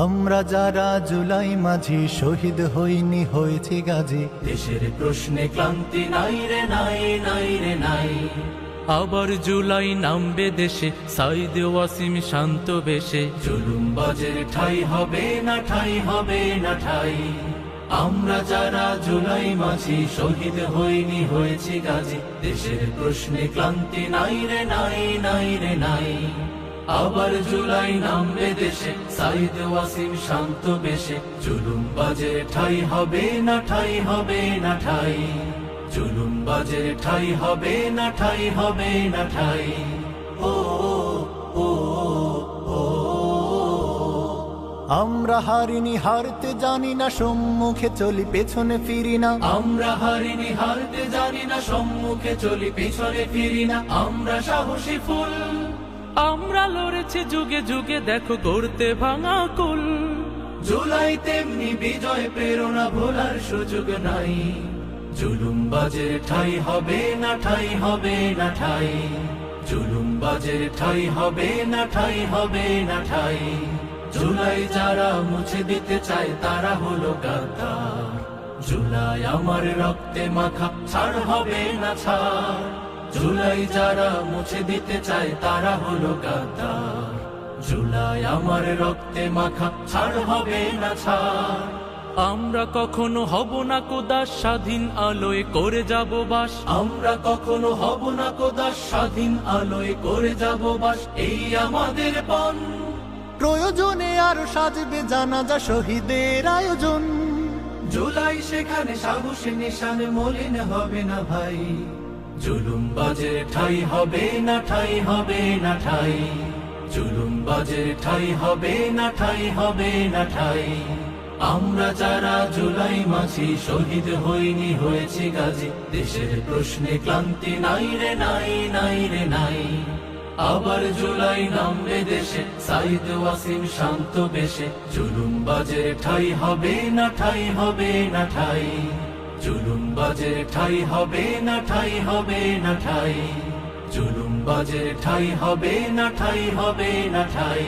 আমরা যারা জুলাই মাঝি শহীদ হইনি হয়েছি গাজী, দেশের প্রশ্নে ক্লান্তি নাই রে নাই, নাই রে নাই। আবার জুলাই নামবে দেশে, সাইদ ওয়াসিম শান্ত বেশে। জুলুমবাজের ঠাই হবে না, ঠাই হবে না ঠাই। আমরা যারা জুলাই মাঝি শহীদ হইনি হয়েছি গাজী, দেশের প্রশ্নে ক্লান্তি নাই রে নাই, নাই রে নাই। আবার জুলাই নামবে দেশে, সাইদ ওয়াসিম শান্ত বেশে। জুলুমবাজের ঠাই হবে না, ঠাই হবে না ঠাই। জুলুমবাজের ঠাই হবে না, ঠাই হবে না ঠাই। ও ও ও আমরা হারিনি হারতে জানি না, সম্মুখে চলি পেছনে ফিরি না। আমরা হারিনি হারতে জানি না, সম্মুখে চলি পেছনে ফিরি না। আমরা সাহসী ফুল, আমরা লড়েছি যুগে যুগে, দেখো গড়তে ভাঙা কুল। জুলাই তেমনি বিজয়, প্রেরণা ভোলার সুযোগ নাই। জুলুমবাজের ঠাই হবে না, ঠাই হবে না ঠাই। জুলুমবাজের ঠাই হবে না, ঠাই হবে না ঠাই। জুলাই যারা মুছে দিতে চায় তারা হলো গাদ্দার। জুলাই আমার রক্তে মাখা, ছাড় হবে না ছাড়। জুলাই যারা মুছে দিতে চায় তারা হলো গাদ্দার। জুলাই আমার রক্তে মাখা, ছাড় হবে না ছাড়। আমরা কখনো হব না কোদাস, স্বাধীন আলোয় করে যাব বাস। আমরা কখনো হব না কোদাস, স্বাধীন আলোয় করে যাব বাস। এই আমাদের পণ, প্রয়োজনে আরো সাজবে জানাজা, শহীদের আয়োজন। জুলাই সেখানে সাহসী নিশান, মলিন হবে না ভাই। জুলুমবাজের ঠাই হবে না, ঠাই হবে না ঠাই। জুলুমবাজের ঠাই হবে না, ঠাই হবে না ঠাই। আমরা যারা জুলাই মাঝি শহীদ হইনি হয়েছি গাজী, দেশের প্রশ্নে ক্লান্তি নাই রে নাই, নাই রে নাই। আবার জুলাই নামবে দেশে, সাইদ ওয়াসিম শান্ত বেশে। জুলুমবাজের ঠাই হবে না, ঠাই হবে না ঠাই। জুলুমবাজের ঠাই হবে না, ঠাই হবে না ঠাই। জুলুমবাজের ঠাই হবে না, ঠাই হবে না ঠাই।